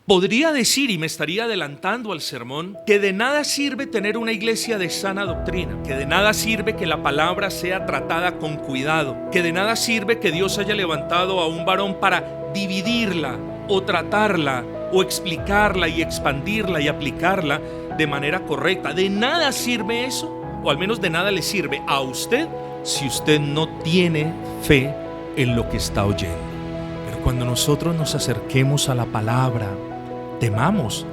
Podría decir, y me estaría adelantando al sermón, que de nada sirve tener una iglesia de sana doctrina, que de nada sirve que la palabra sea tratada con cuidado, que de nada sirve que Dios haya levantado a un varón para dividirla o tratarla o explicarla y expandirla y aplicarla de manera correcta. De nada sirve eso, o al menos de nada le sirve a usted si usted no tiene fe en lo que está oyendo. Pero cuando nosotros nos acerquemos a la palabra, temamos,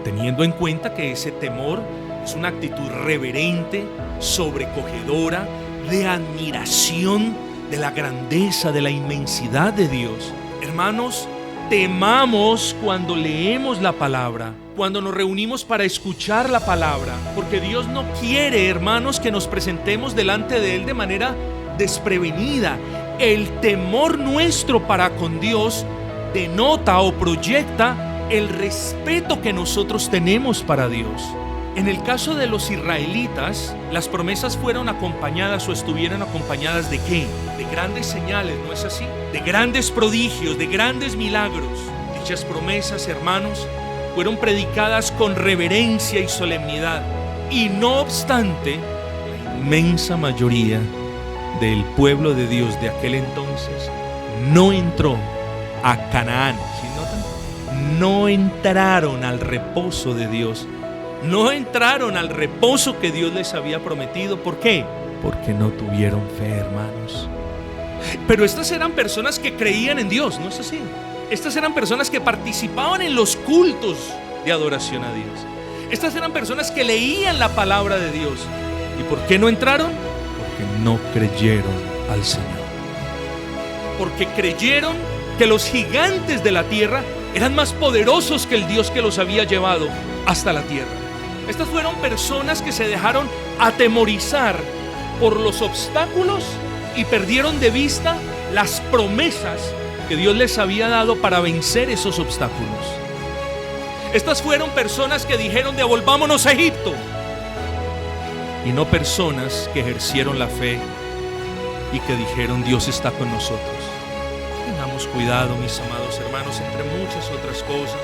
teniendo en cuenta que ese temor es una actitud reverente, sobrecogedora, de admiración de la grandeza, de la inmensidad de Dios. Hermanos, temamos cuando leemos la palabra, cuando nos reunimos para escuchar la palabra, porque Dios no quiere, hermanos, que nos presentemos delante de Él de manera desprevenida. El temor nuestro para con Dios denota o proyecta el respeto que nosotros tenemos para Dios. En el caso de los israelitas, las promesas fueron acompañadas o estuvieron acompañadas ¿de qué? De grandes señales, ¿no es así? De grandes prodigios, de grandes milagros. Dichas promesas, hermanos, fueron predicadas con reverencia y solemnidad. Y no obstante, la inmensa mayoría del pueblo de Dios de aquel entonces no entró a Canaán. ¿Sí notan? No entraron al reposo de Dios. No entraron al reposo que Dios les había prometido. ¿Por qué? Porque no tuvieron fe, hermanos. Pero estas eran personas que creían en Dios, ¿no es así? Estas eran personas que participaban en los cultos de adoración a Dios. Estas eran personas que leían la palabra de Dios. ¿Y por qué no entraron? Porque no creyeron al Señor. Porque creyeron que los gigantes de la tierra eran más poderosos que el Dios que los había llevado hasta la tierra. Estas fueron personas que se dejaron atemorizar por los obstáculos y perdieron de vista las promesas que Dios les había dado para vencer esos obstáculos. Estas fueron personas que dijeron: devolvámonos a Egipto. Y no personas que ejercieron la fe y que dijeron: Dios está con nosotros. Tengamos cuidado, mis amados hermanos, entre muchas otras cosas,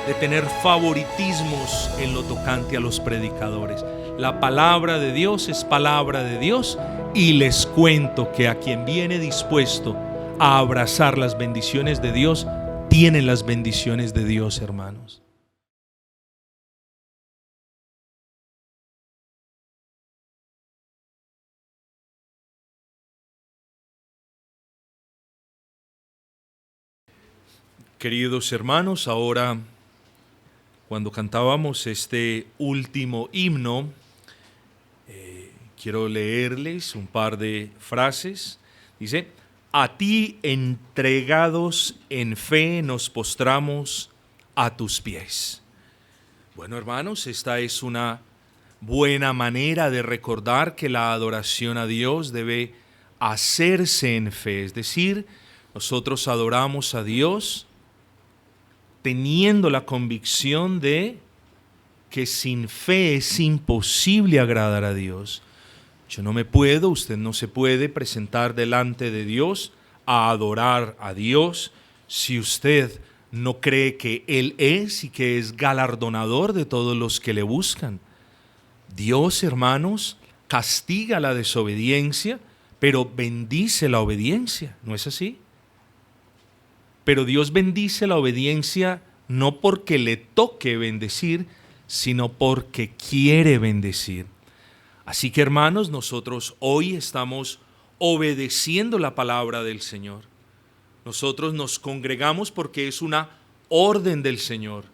de tener favoritismos en lo tocante a los predicadores. La palabra de Dios es palabra de Dios, y les cuento que a quien viene dispuesto a abrazar las bendiciones de Dios, tiene las bendiciones de Dios, hermanos. Queridos hermanos, ahora cuando cantábamos este último himno, quiero leerles un par de frases. Dice: a ti entregados en fe nos postramos a tus pies. Bueno, hermanos, esta es una buena manera de recordar que la adoración a Dios debe hacerse en fe. Es decir, nosotros adoramos a Dios teniendo la convicción de que sin fe es imposible agradar a Dios. Yo no me puedo, usted no se puede presentar delante de Dios a adorar a Dios si usted no cree que Él es y que es galardonador de todos los que le buscan. Dios, hermanos, castiga la desobediencia, pero bendice la obediencia, ¿no es así? Pero Dios bendice la obediencia no porque le toque bendecir, sino porque quiere bendecir. Así que, hermanos, nosotros hoy estamos obedeciendo la palabra del Señor. Nosotros nos congregamos porque es una orden del Señor.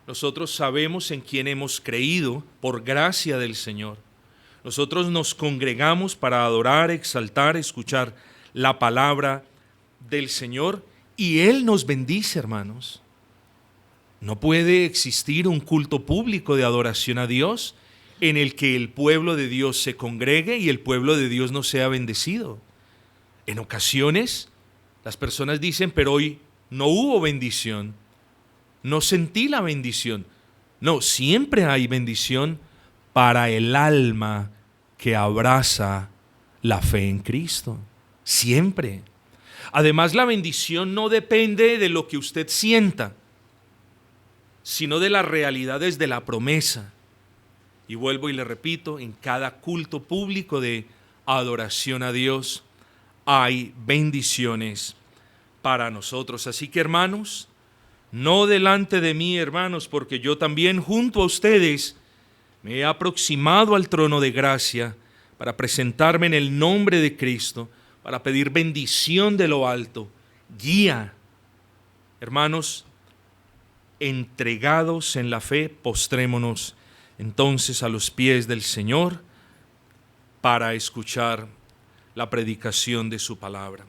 Nosotros sabemos en quién hemos creído por gracia del Señor. Nosotros nos congregamos para adorar, exaltar, escuchar la palabra del Señor. Y Él nos bendice, hermanos. No puede existir un culto público de adoración a Dios en el que el pueblo de Dios se congregue y el pueblo de Dios no sea bendecido. En ocasiones, las personas dicen: pero hoy no hubo bendición, no sentí la bendición. No, siempre hay bendición para el alma que abraza la fe en Cristo. Siempre. Además, la bendición no depende de lo que usted sienta. sino de las realidades de la promesa. Y vuelvo y le repito, en cada culto público de adoración a Dios hay bendiciones para nosotros. Así que, hermanos, no delante de mí, hermanos, porque yo también junto a ustedes me he aproximado al trono de gracia para presentarme en el nombre de Cristo, para pedir bendición de lo alto, guía. Hermanos, entregados en la fe, postrémonos entonces a los pies del Señor para escuchar la predicación de su palabra.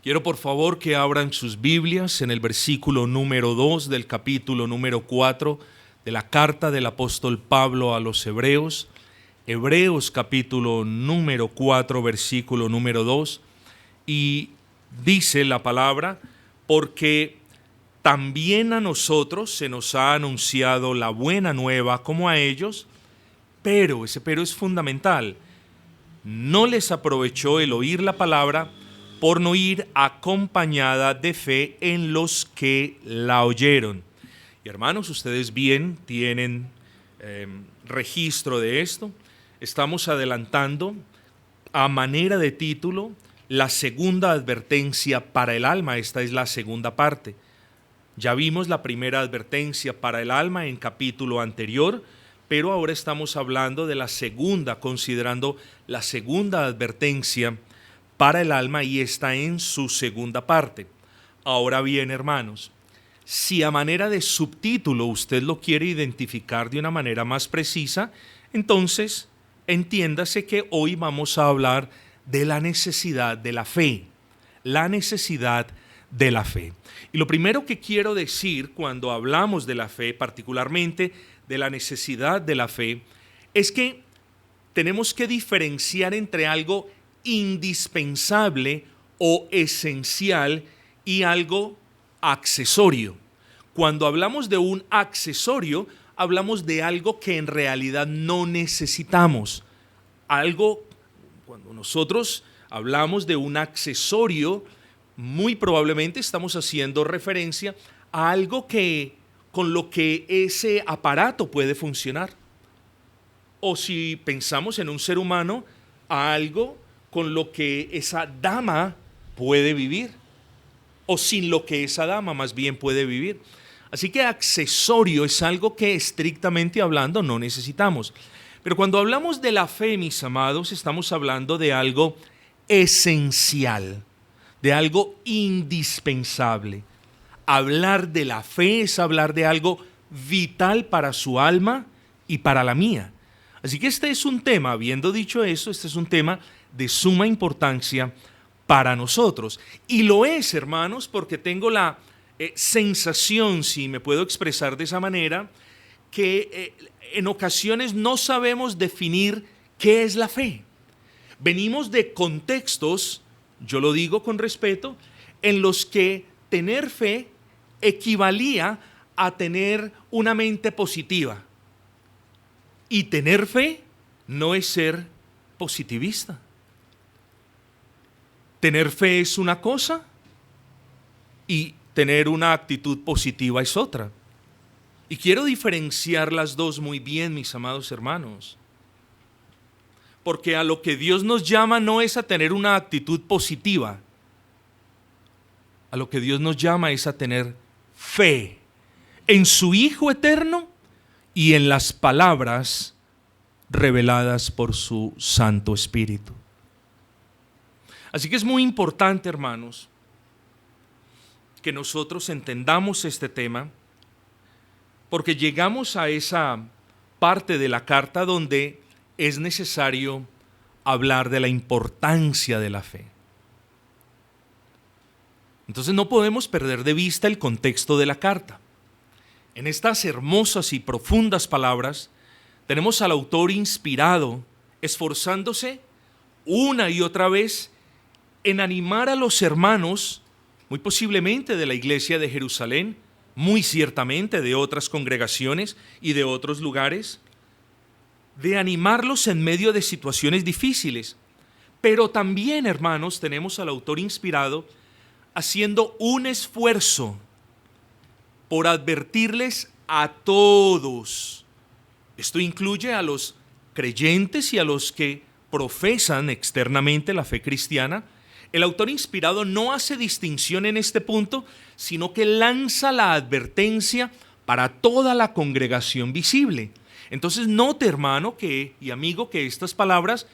Quiero por favor que abran sus Biblias en el versículo número 2 del capítulo número 4 de la carta del apóstol Pablo a los Hebreos. Hebreos capítulo número 4, versículo número 2. Y dice la palabra: porque también a nosotros se nos ha anunciado la buena nueva como a ellos, pero, ese pero es fundamental, no les aprovechó el oír la palabra por no ir acompañada de fe en los que la oyeron. Y hermanos, ustedes bien tienen registro de esto. Estamos adelantando a manera de título la segunda advertencia para el alma. Esta es la segunda parte. Ya vimos la primera advertencia para el alma en capítulo anterior, pero ahora estamos hablando de la segunda, considerando la segunda advertencia para el alma, y está en su segunda parte. Ahora bien, hermanos, si a manera de subtítulo usted lo quiere identificar de una manera más precisa, entonces entiéndase que hoy vamos a hablar de la necesidad de la fe, la necesidad de la fe. Y lo primero que quiero decir cuando hablamos de la fe, particularmente de la necesidad de la fe, es que tenemos que diferenciar entre algo indispensable o esencial y algo accesorio. Cuando hablamos de un accesorio, hablamos de algo que en realidad no necesitamos. Cuando nosotros hablamos de un accesorio, muy probablemente estamos haciendo referencia a algo con lo que ese aparato puede funcionar. O si pensamos en un ser humano, a algo con lo que esa dama puede vivir, o sin lo que esa dama más bien puede vivir. Así que accesorio es algo que estrictamente hablando no necesitamos. Pero cuando hablamos de la fe, mis amados, estamos hablando de algo esencial, de algo indispensable. Hablar de la fe es hablar de algo vital para su alma y para la mía. Así que este es un tema, habiendo dicho eso, este es un tema de suma importancia para nosotros. Y lo es, hermanos, porque tengo la sensación, si me puedo expresar de esa manera, que en ocasiones no sabemos definir qué es la fe. Venimos de contextos, yo lo digo con respeto, en los que tener fe equivalía a tener una mente positiva. Y tener fe no es ser positivista. Tener fe es una cosa y tener una actitud positiva es otra. Y quiero diferenciar las dos muy bien, mis amados hermanos. Porque a lo que Dios nos llama no es a tener una actitud positiva. A lo que Dios nos llama es a tener fe en su Hijo eterno y en las palabras reveladas por su Santo Espíritu. Así que es muy importante, hermanos, que nosotros entendamos este tema, porque llegamos a esa parte de la carta donde es necesario hablar de la importancia de la fe. Entonces no podemos perder de vista el contexto de la carta. En estas hermosas y profundas palabras tenemos al autor inspirado, esforzándose una y otra vez en animar a los hermanos, muy posiblemente de la iglesia de Jerusalén, muy ciertamente de otras congregaciones y de otros lugares, de animarlos en medio de situaciones difíciles. Pero también, hermanos, tenemos al autor inspirado haciendo un esfuerzo por advertirles a todos. Esto incluye a los creyentes y a los que profesan externamente la fe cristiana. El autor inspirado no hace distinción en este punto, sino que lanza la advertencia para toda la congregación visible. Entonces note, hermano y amigo, que estas palabras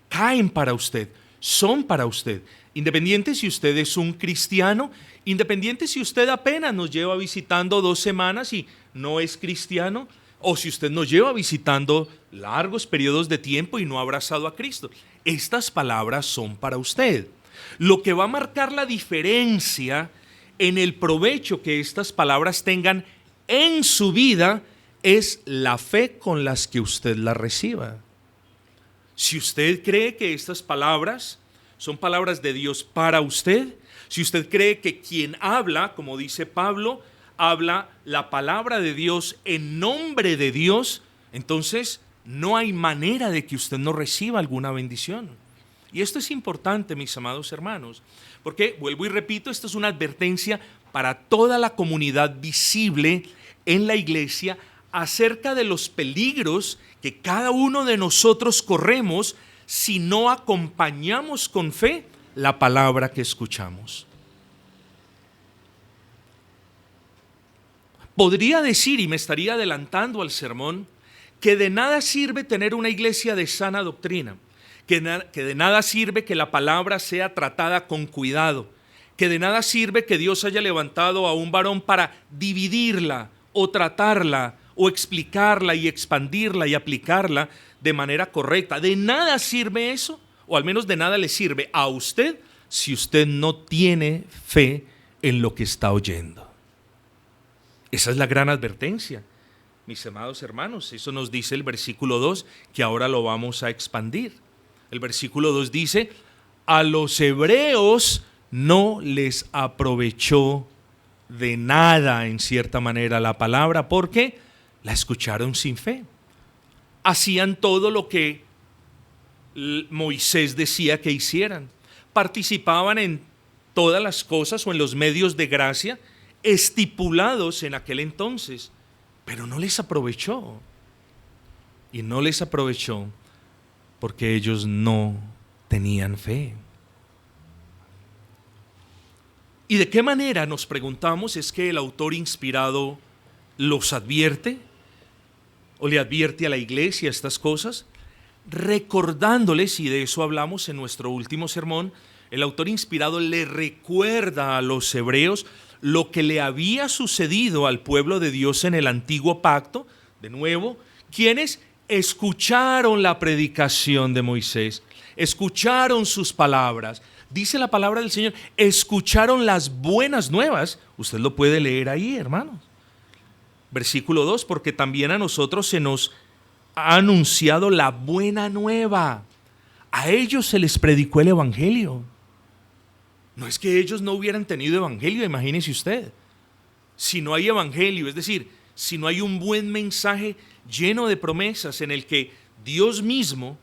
caen para usted, son para usted. Independiente si usted es un cristiano, independiente si usted apenas nos lleva visitando 2 semanas y no es cristiano, o si usted nos lleva visitando largos periodos de tiempo y no ha abrazado a Cristo. Estas palabras son para usted. Lo que va a marcar la diferencia en el provecho que estas palabras tengan en su vida es la fe con las que usted las reciba. Si usted cree que estas palabras son palabras de Dios para usted, si usted cree que quien habla, como dice Pablo, habla la palabra de Dios en nombre de Dios, entonces no hay manera de que usted no reciba alguna bendición. Y esto es importante, mis amados hermanos, porque, vuelvo y repito, esto es una advertencia para toda la comunidad visible en la iglesia acerca de los peligros que cada uno de nosotros corremos si no acompañamos con fe la palabra que escuchamos. Podría decir, y me estaría adelantando al sermón, que de nada sirve tener una iglesia de sana doctrina, que de nada sirve que la palabra sea tratada con cuidado, que de nada sirve que Dios haya levantado a un varón para dividirla o tratarla o explicarla y expandirla y aplicarla de manera correcta. De nada sirve eso, o al menos de nada le sirve a usted si usted no tiene fe en lo que está oyendo. Esa es la gran advertencia, mis amados hermanos. Eso nos dice el versículo 2, que ahora lo vamos a expandir. El versículo 2 dice: a los hebreos no les aprovechó de nada, en cierta manera, la palabra, porque la escucharon sin fe. Hacían todo lo que Moisés decía que hicieran. Participaban en todas las cosas o en los medios de gracia estipulados en aquel entonces, pero no les aprovechó. Y no les aprovechó porque ellos no tenían fe. ¿Y de qué manera, nos preguntamos, es que el autor inspirado los advierte o le advierte a la iglesia estas cosas? Recordándoles, y de eso hablamos en nuestro último sermón, el autor inspirado le recuerda a los hebreos lo que le había sucedido al pueblo de Dios en el antiguo pacto, de nuevo, quienes escucharon la predicación de Moisés, escucharon sus palabras. Dice la palabra del Señor, escucharon las buenas nuevas. Usted lo puede leer ahí, hermanos. Versículo 2, porque también a nosotros se nos ha anunciado la buena nueva. A ellos se les predicó el evangelio. No es que ellos no hubieran tenido evangelio, imagínese usted. Si no hay evangelio, es decir, si no hay un buen mensaje lleno de promesas en el que Dios mismo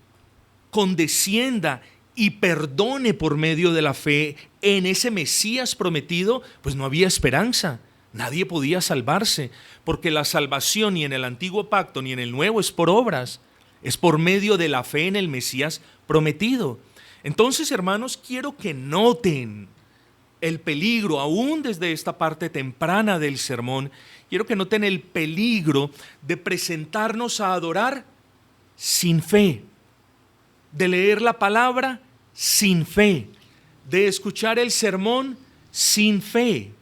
condescienda y perdone por medio de la fe en ese Mesías prometido, pues no había esperanza. Nadie podía salvarse, porque la salvación ni en el antiguo pacto ni en el nuevo es por obras, es por medio de la fe en el Mesías prometido. Entonces, hermanos, quiero que noten el peligro, aún desde esta parte temprana del sermón, quiero que noten el peligro de presentarnos a adorar sin fe, de leer la palabra sin fe, de escuchar el sermón sin fe.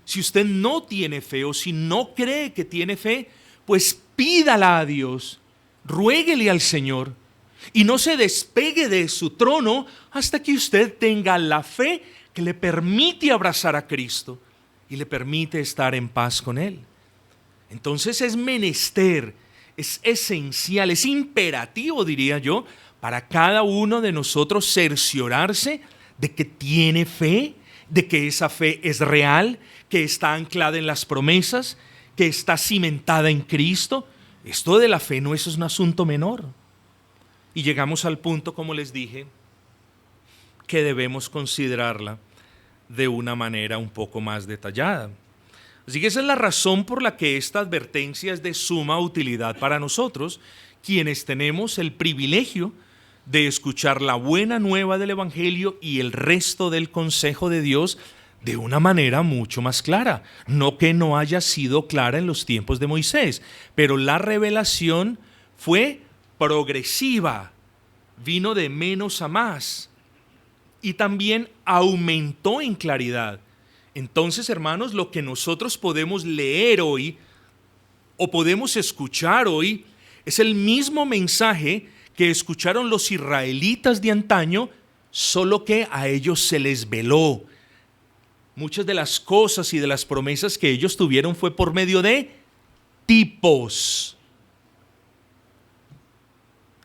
Si usted no tiene fe o si no cree que tiene fe, pues pídala a Dios, ruéguele al Señor y no se despegue de su trono hasta que usted tenga la fe que le permite abrazar a Cristo y le permite estar en paz con Él. Entonces es menester, es esencial, es imperativo, diría yo, para cada uno de nosotros cerciorarse de que tiene fe, de que esa fe es real, que está anclada en las promesas, que está cimentada en Cristo. Esto de la fe no es un asunto menor. Y llegamos al punto, como les dije, que debemos considerarla de una manera un poco más detallada. Así que esa es la razón por la que esta advertencia es de suma utilidad para nosotros, quienes tenemos el privilegio de escuchar la buena nueva del Evangelio y el resto del consejo de Dios de una manera mucho más clara. No que no haya sido clara en los tiempos de Moisés, pero la revelación fue progresiva, vino de menos a más y también aumentó en claridad. Entonces, hermanos, lo que nosotros podemos leer hoy o podemos escuchar hoy es el mismo mensaje que escucharon los israelitas de antaño, solo que a ellos se les veló. Muchas de las cosas y de las promesas que ellos tuvieron fue por medio de tipos,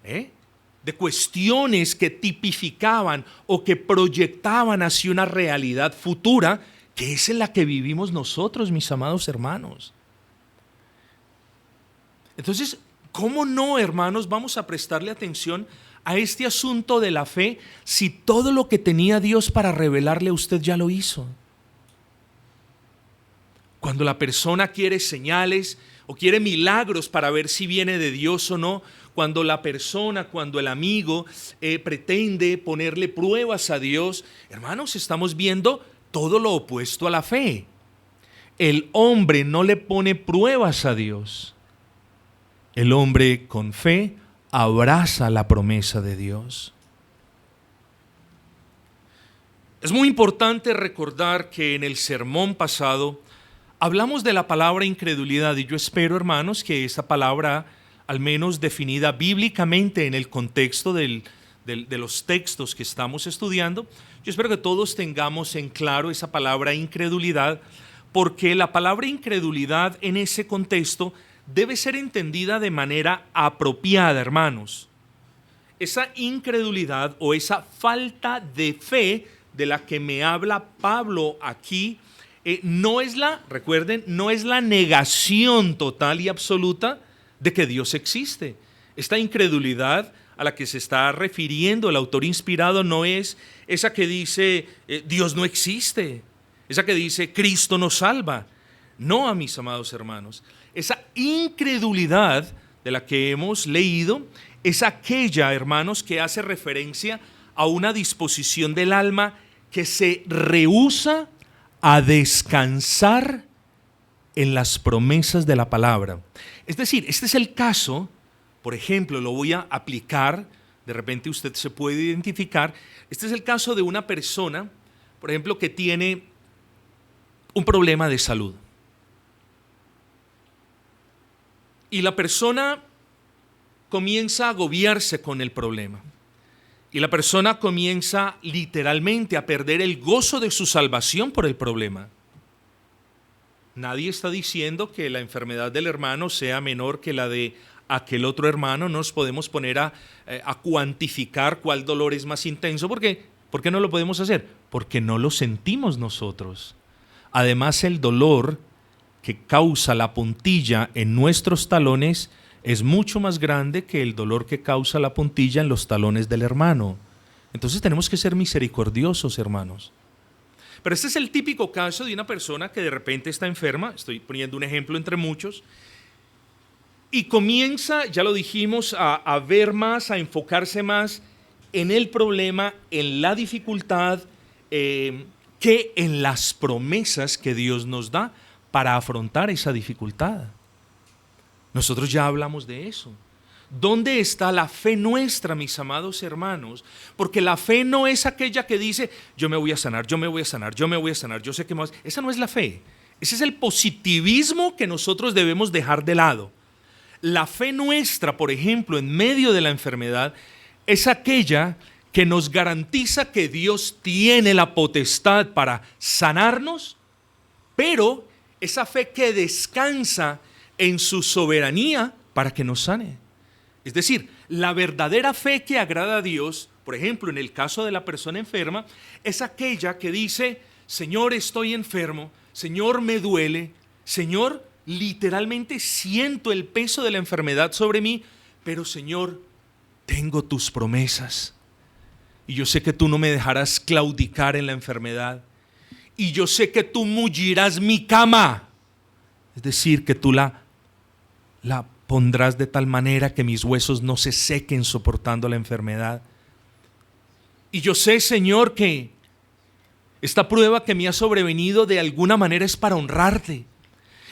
de cuestiones que tipificaban o que proyectaban hacia una realidad futura, que es en la que vivimos nosotros, mis amados hermanos. Entonces, ¿cómo no, hermanos, vamos a prestarle atención a este asunto de la fe si todo lo que tenía Dios para revelarle a usted ya lo hizo? Cuando la persona quiere señales o quiere milagros para ver si viene de Dios o no, cuando el amigo pretende ponerle pruebas a Dios, hermanos, estamos viendo todo lo opuesto a la fe. El hombre no le pone pruebas a Dios. El hombre con fe abraza la promesa de Dios. Es muy importante recordar que en el sermón pasado hablamos de la palabra incredulidad y yo espero, hermanos, que esa palabra, al menos definida bíblicamente en el contexto de los textos que estamos estudiando, yo espero que todos tengamos en claro esa palabra incredulidad, porque la palabra incredulidad en ese contexto debe ser entendida de manera apropiada, hermanos. Esa incredulidad o esa falta de fe de la que me habla Pablo aquí, recuerden, no es la negación total y absoluta de que Dios existe. Esta incredulidad a la que se está refiriendo el autor inspirado no es esa que dice Dios no existe, esa que dice Cristo no salva. No, a mis amados hermanos, esa incredulidad de la que hemos leído es aquella, hermanos, que hace referencia a una disposición del alma que se rehúsa a descansar en las promesas de la palabra. Es decir, este es el caso, por ejemplo, lo voy a aplicar, de repente usted se puede identificar, este es el caso de una persona, por ejemplo, que tiene un problema de salud. Y la persona comienza a agobiarse con el problema. Y la persona comienza literalmente a perder el gozo de su salvación por el problema. Nadie está diciendo que la enfermedad del hermano sea menor que la de aquel otro hermano. No nos podemos poner a cuantificar cuál dolor es más intenso. ¿Por qué? ¿Por qué no lo podemos hacer? Porque no lo sentimos nosotros. Además, el dolor que causa la puntilla en nuestros talones es mucho más grande que el dolor que causa la puntilla en los talones del hermano. Entonces tenemos que ser misericordiosos, hermanos. Pero este es el típico caso de una persona que de repente está enferma, estoy poniendo un ejemplo entre muchos, y comienza, ya lo dijimos, a ver más, a enfocarse más en el problema, en la dificultad, que en las promesas que Dios nos da para afrontar esa dificultad. Nosotros ya hablamos de eso. ¿Dónde está la fe nuestra, mis amados hermanos? Porque la fe no es aquella que dice, yo me voy a sanar, yo me voy a sanar, yo me voy a sanar, yo sé que más. Esa no es la fe. Ese es el positivismo que nosotros debemos dejar de lado. La fe nuestra, por ejemplo, en medio de la enfermedad, es aquella que nos garantiza que Dios tiene la potestad para sanarnos, pero esa fe que descansa en su soberanía para que nos sane. Es decir, la verdadera fe que agrada a Dios, por ejemplo, en el caso de la persona enferma, es aquella que dice, Señor, estoy enfermo, Señor, me duele, Señor, literalmente siento el peso de la enfermedad sobre mí, pero Señor, tengo tus promesas. Y yo sé que tú no me dejarás claudicar en la enfermedad. Y yo sé que tú mullirás mi cama. Es decir, que tú la pondrás de tal manera que mis huesos no se sequen soportando la enfermedad. Y yo sé, Señor, que esta prueba que me ha sobrevenido de alguna manera es para honrarte.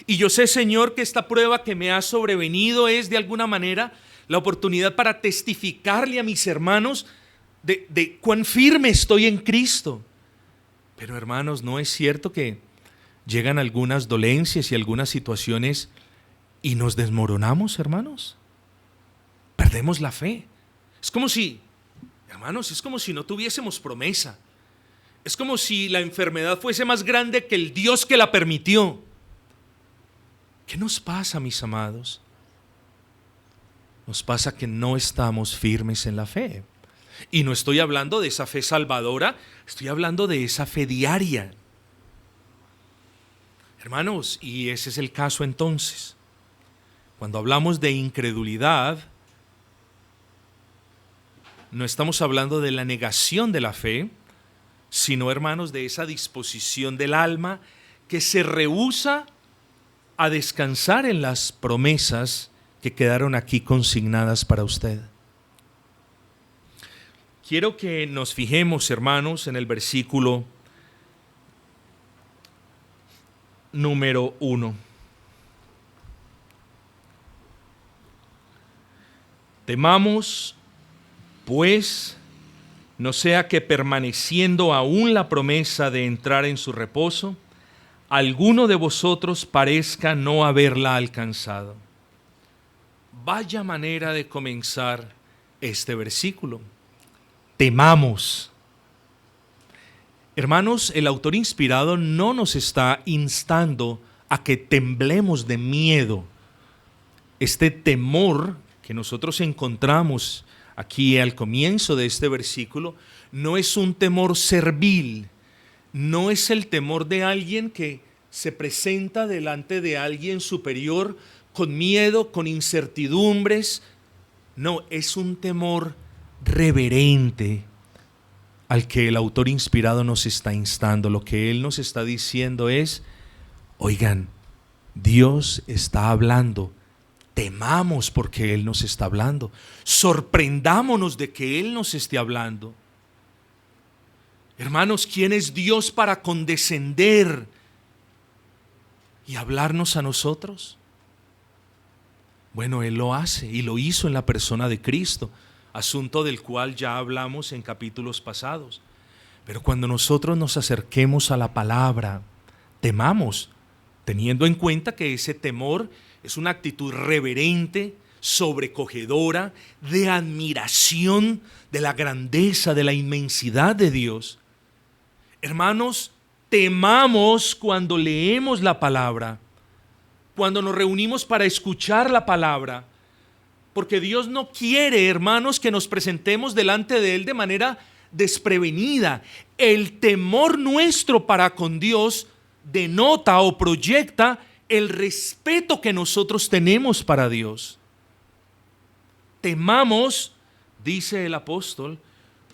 Y yo sé, Señor, que esta prueba que me ha sobrevenido es de alguna manera la oportunidad para testificarle a mis hermanos de cuán firme estoy en Cristo. Pero hermanos, ¿no es cierto que llegan algunas dolencias y algunas situaciones y nos desmoronamos, hermanos? Perdemos la fe. Es como si, hermanos, es como si no tuviésemos promesa. Es como si la enfermedad fuese más grande que el Dios que la permitió. ¿Qué nos pasa, mis amados? Nos pasa que no estamos firmes en la fe. Y no estoy hablando de esa fe salvadora, estoy hablando de esa fe diaria. Hermanos, y ese es el caso entonces. Cuando hablamos de incredulidad, no estamos hablando de la negación de la fe, sino, hermanos, de esa disposición del alma que se rehúsa a descansar en las promesas que quedaron aquí consignadas para usted. Quiero que nos fijemos, hermanos, en el versículo número 1. Temamos, pues, no sea que permaneciendo aún la promesa de entrar en su reposo, alguno de vosotros parezca no haberla alcanzado. Vaya manera de comenzar este versículo. Temamos. Hermanos, el autor inspirado no nos está instando a que temblemos de miedo. Este temor que nosotros encontramos aquí al comienzo de este versículo no es un temor servil, no es el temor de alguien que se presenta delante de alguien superior con miedo, con incertidumbres. No, es un temor reverente al que el autor inspirado nos está instando. Lo que él nos está diciendo es: oigan, Dios está hablando, temamos porque Él nos está hablando, sorprendámonos de que Él nos esté hablando. Hermanos, ¿quién es Dios para condescender y hablarnos a nosotros? Bueno, Él lo hace y lo hizo en la persona de Cristo, asunto del cual ya hablamos en capítulos pasados. Pero cuando nosotros nos acerquemos a la palabra, temamos, teniendo en cuenta que ese temor es una actitud reverente, sobrecogedora, de admiración de la grandeza, de la inmensidad de Dios. Hermanos, temamos cuando leemos la palabra, cuando nos reunimos para escuchar la palabra, porque Dios no quiere, hermanos, que nos presentemos delante de Él de manera desprevenida. El temor nuestro para con Dios denota o proyecta el respeto que nosotros tenemos para Dios. Temamos, dice el apóstol,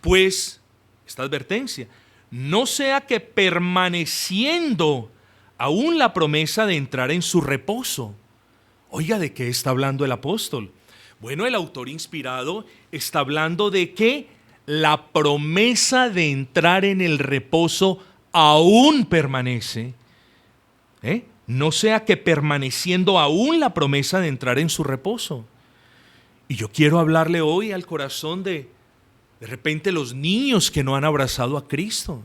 pues, esta advertencia, no sea que permaneciendo aún la promesa de entrar en su reposo. Oiga, ¿de qué está hablando el apóstol? Bueno, el autor inspirado está hablando de que la promesa de entrar en el reposo aún permanece. No sea que permaneciendo aún la promesa de entrar en su reposo. Y yo quiero hablarle hoy al corazón de repente los niños que no han abrazado a Cristo.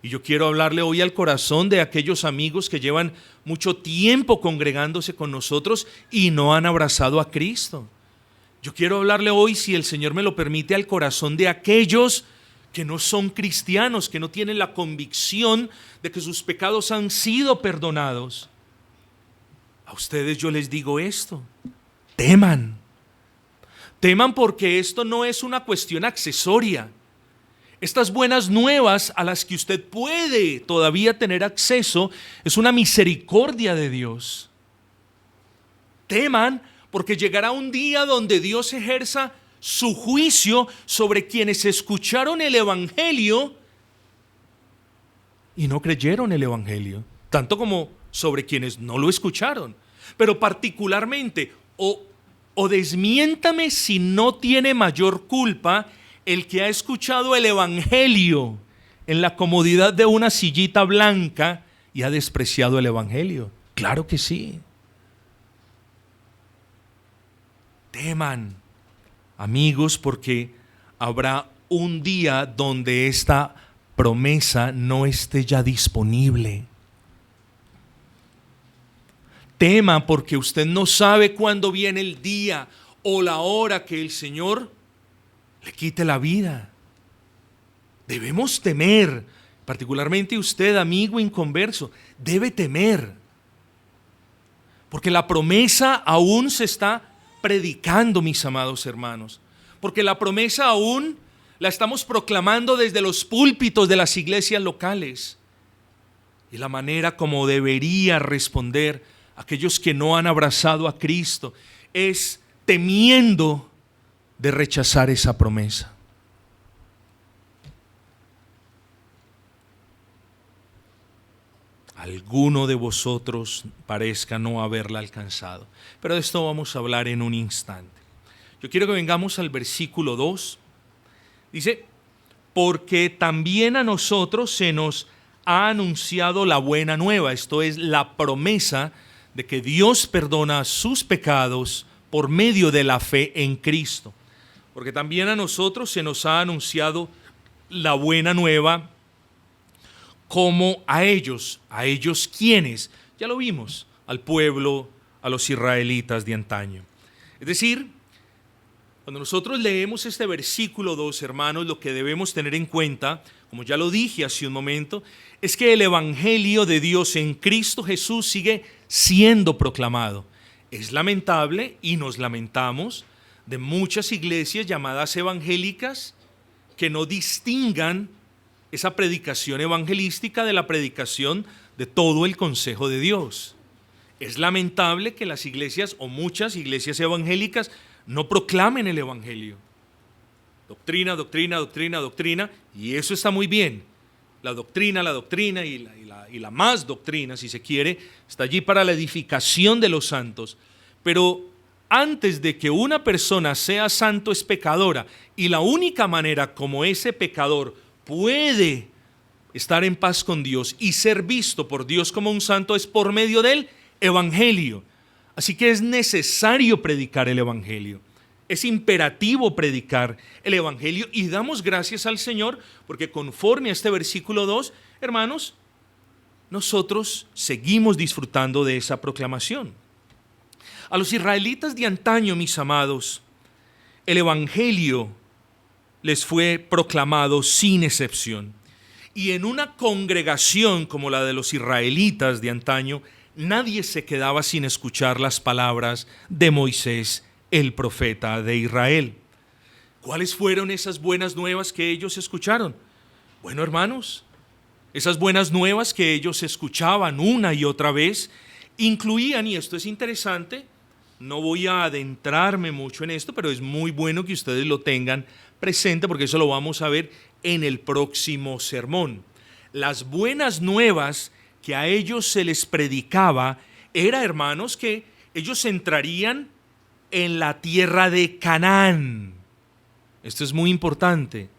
Y yo quiero hablarle hoy al corazón de aquellos amigos que llevan mucho tiempo congregándose con nosotros y no han abrazado a Cristo. Yo quiero hablarle hoy, si el Señor me lo permite, al corazón de aquellos que no son cristianos, que no tienen la convicción de que sus pecados han sido perdonados. A ustedes yo les digo esto: teman. Teman porque esto no es una cuestión accesoria. Estas buenas nuevas a las que usted puede todavía tener acceso es una misericordia de Dios. Teman porque llegará un día donde Dios ejerza su juicio sobre quienes escucharon el Evangelio y no creyeron el Evangelio, tanto como sobre quienes no lo escucharon. Pero particularmente, o desmiéntame si no tiene mayor culpa el que ha escuchado el evangelio en la comodidad de una sillita blanca y ha despreciado el evangelio. Claro que sí. Teman, amigos, porque habrá un día donde esta promesa no esté ya disponible. Tema porque usted no sabe cuándo viene el día o la hora que el Señor le quite la vida. Debemos temer, particularmente usted, amigo inconverso, debe temer. Porque la promesa aún se está predicando, mis amados hermanos. Porque la promesa aún la estamos proclamando desde los púlpitos de las iglesias locales. Y la manera como debería responder aquellos que no han abrazado a Cristo es temiendo de rechazar esa promesa. Alguno de vosotros parezca no haberla alcanzado. Pero de esto vamos a hablar en un instante. Yo quiero que vengamos al versículo 2. Dice, porque también a nosotros se nos ha anunciado la buena nueva. Esto es la promesa de que Dios perdona sus pecados por medio de la fe en Cristo. Porque también a nosotros se nos ha anunciado la buena nueva como a ellos ¿quiénes? Ya lo vimos, al pueblo, a los israelitas de antaño. Es decir, cuando nosotros leemos este versículo 2, hermanos, lo que debemos tener en cuenta, como ya lo dije hace un momento, es que el evangelio de Dios en Cristo Jesús sigue siendo proclamado. Es lamentable, y nos lamentamos, de muchas iglesias llamadas evangélicas que no distingan esa predicación evangelística de la predicación de todo el consejo de Dios. Es lamentable que las iglesias o muchas iglesias evangélicas no proclamen el evangelio. Doctrina, doctrina, doctrina, doctrina, y eso está muy bien. La doctrina y la más doctrina, si se quiere, está allí para la edificación de los santos. Pero antes de que una persona sea santo es pecadora, y la única manera como ese pecador puede estar en paz con Dios y ser visto por Dios como un santo es por medio del evangelio. Así que es necesario predicar el evangelio. Es imperativo predicar el evangelio y damos gracias al Señor porque conforme a este versículo 2, hermanos, nosotros seguimos disfrutando de esa proclamación. A los israelitas de antaño, mis amados, el evangelio les fue proclamado sin excepción. Y en una congregación como la de los israelitas de antaño, nadie se quedaba sin escuchar las palabras de Moisés, el profeta de Israel. ¿Cuáles fueron esas buenas nuevas que ellos escucharon? Bueno, hermanos, esas buenas nuevas que ellos escuchaban una y otra vez incluían, y esto es interesante, no voy a adentrarme mucho en esto, pero es muy bueno que ustedes lo tengan presente porque eso lo vamos a ver en el próximo sermón. Las buenas nuevas que a ellos se les predicaba era, hermanos, que ellos entrarían en la tierra de Canaán. Esto es muy importante.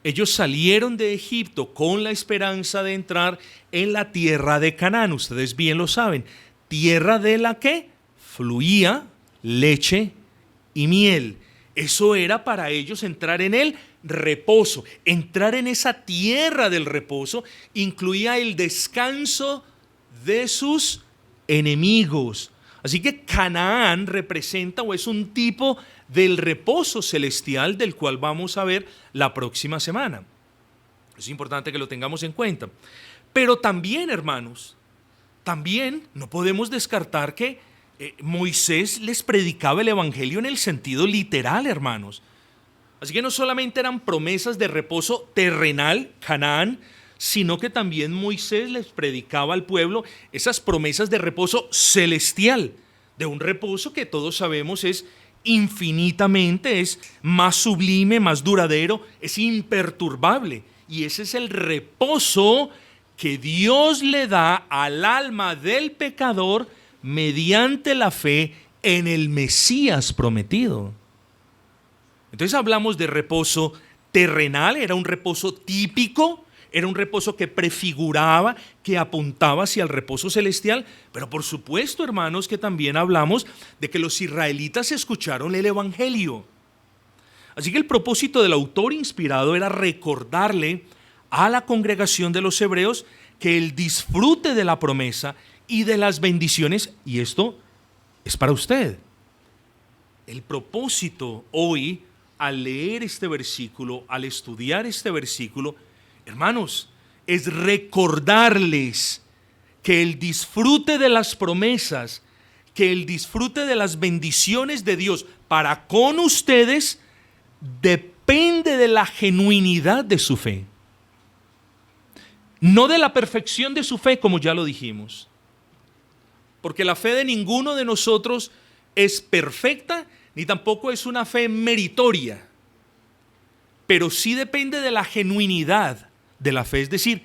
Ellos salieron de Egipto con la esperanza de entrar en la tierra de Canaán. Ustedes bien lo saben. Tierra de la que fluía leche y miel. Eso era para ellos entrar en el reposo. Entrar en esa tierra del reposo incluía el descanso de sus enemigos. Así que Canaán representa o es un tipo del reposo celestial del cual vamos a ver la próxima semana. Es importante que lo tengamos en cuenta. Pero también, hermanos, también no podemos descartar que Moisés les predicaba el evangelio en el sentido literal, hermanos. Así que no solamente eran promesas de reposo terrenal, Canaán, sino que también Moisés les predicaba al pueblo esas promesas de reposo celestial, de un reposo que todos sabemos es infinitamente, es más sublime, más duradero, es imperturbable. Y ese es el reposo que Dios le da al alma del pecador mediante la fe en el Mesías prometido. Entonces hablamos de reposo terrenal, era un reposo típico, era un reposo que prefiguraba, que apuntaba hacia el reposo celestial, pero por supuesto, hermanos, que también hablamos de que los israelitas escucharon el evangelio. Así que el propósito del autor inspirado era recordarle a la congregación de los hebreos que el disfrute de la promesa y de las bendiciones, y esto es para usted. El propósito hoy, al leer este versículo, al estudiar este versículo, hermanos, es recordarles que el disfrute de las promesas, que el disfrute de las bendiciones de Dios para con ustedes depende de la genuinidad de su fe. No de la perfección de su fe, como ya lo dijimos. Porque la fe de ninguno de nosotros es perfecta, ni tampoco es una fe meritoria. Pero sí depende de la genuinidad de la fe. Es decir,